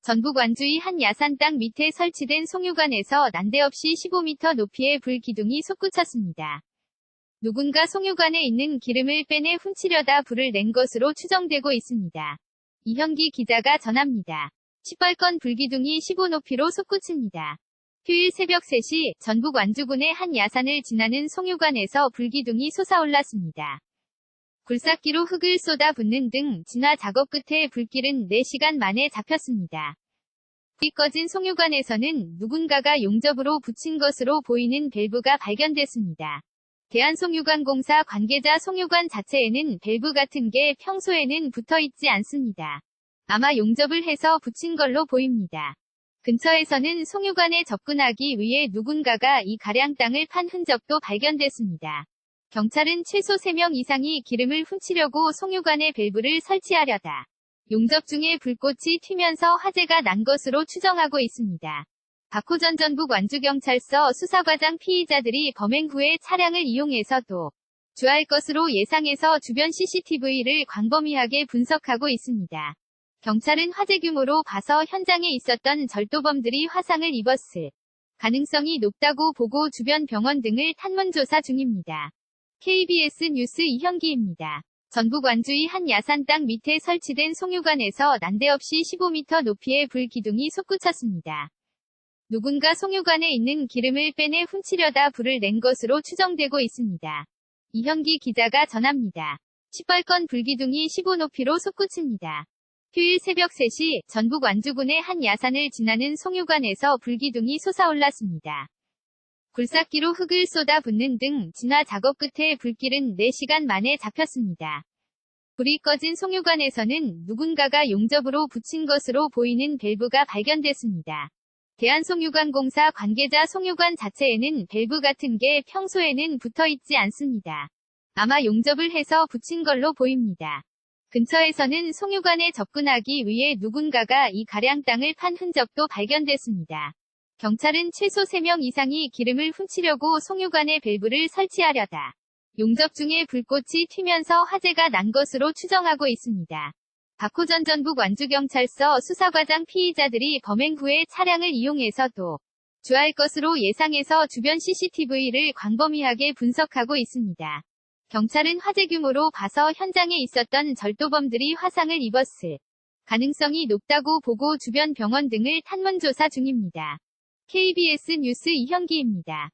전북 완주의 한 야산 땅 밑에 설치된 송유관에서 난데없이 15m 높이의 불 기둥이 솟구쳤습니다. 누군가 송유관에 있는 기름을 빼내 훔치려다 불을 낸 것으로 추정되고 있습니다. 이현기 기자가 전합니다. 시뻘건 불기둥이 15높이로 솟구칩니다. 휴일 새벽 3시 전북 완주군의 한 야산을 지나는 송유관에서 불기둥이 솟아올랐습니다. 굴삭기로 흙을 쏟아 붓는 등 진화 작업 끝에 불길은 4시간 만에 잡혔습니다. 불이 꺼진 송유관에서는 누군가가 용접으로 붙인 것으로 보이는 밸브가 발견됐습니다. 대한송유관공사 관계자 송유관 자체에는 밸브 같은 게 평소에는 붙어있지 않습니다. 아마 용접을 해서 붙인 걸로 보입니다. 근처에서는 송유관에 접근하기 위해 누군가가 이 가량 땅을 판 흔적도 발견됐습니다. 경찰은 최소 3명 이상이 기름을 훔치려고 송유관에 밸브를 설치하려다 용접 중에 불꽃이 튀면서 화재가 난 것으로 추정하고 있습니다. 박호 전 전북 완주경찰서 수사과장 피의자들이 범행 후에 차량을 이용해서 주할 것으로 예상해서 주변 CCTV를 광범위하게 분석하고 있습니다. 경찰은 화재 규모로 봐서 현장에 있었던 절도범들이 화상을 입었을 가능성이 높다고 보고 주변 병원 등을 탐문 조사 중입니다. KBS 뉴스 이현기입니다. 전북 완주의 한 야산 땅 밑에 설치된 송유관에서 난데없이 15m 높이의 불 기둥이 솟구쳤습니다. 누군가 송유관에 있는 기름을 빼내 훔치려다 불을 낸 것으로 추정되고 있습니다. 이현기 기자가 전합니다. 시뻘건 불기둥이 15높이로 솟구칩니다. 휴일 새벽 3시 전북 완주군의 한 야산을 지나는 송유관에서 불기둥이 솟아올랐습니다. 굴삭기로 흙을 쏟아 붓는 등 진화 작업 끝에 불길은 4시간 만에 잡혔습니다. 불이 꺼진 송유관에서는 누군가가 용접으로 붙인 것으로 보이는 밸브가 발견됐습니다. 대한송유관공사 관계자 송유관 자체에는 밸브 같은 게 평소에는 붙어있지 않습니다. 아마 용접을 해서 붙인 걸로 보입니다. 근처에서는 송유관에 접근하기 위해 누군가가 이 가량 땅을 판 흔적도 발견됐습니다. 경찰은 최소 3명 이상이 기름을 훔치려고 송유관에 밸브를 설치하려다 용접 중에 불꽃이 튀면서 화재가 난 것으로 추정하고 있습니다. 박호 전 전북 완주경찰서 수사과장 피의자들이 범행 후에 차량을 이용해서 주할 것으로 예상해서 주변 CCTV를 광범위하게 분석하고 있습니다. 경찰은 화재 규모로 봐서 현장에 있었던 절도범들이 화상을 입었을 가능성이 높다고 보고 주변 병원 등을 탐문 조사 중입니다. KBS 뉴스 이현기입니다.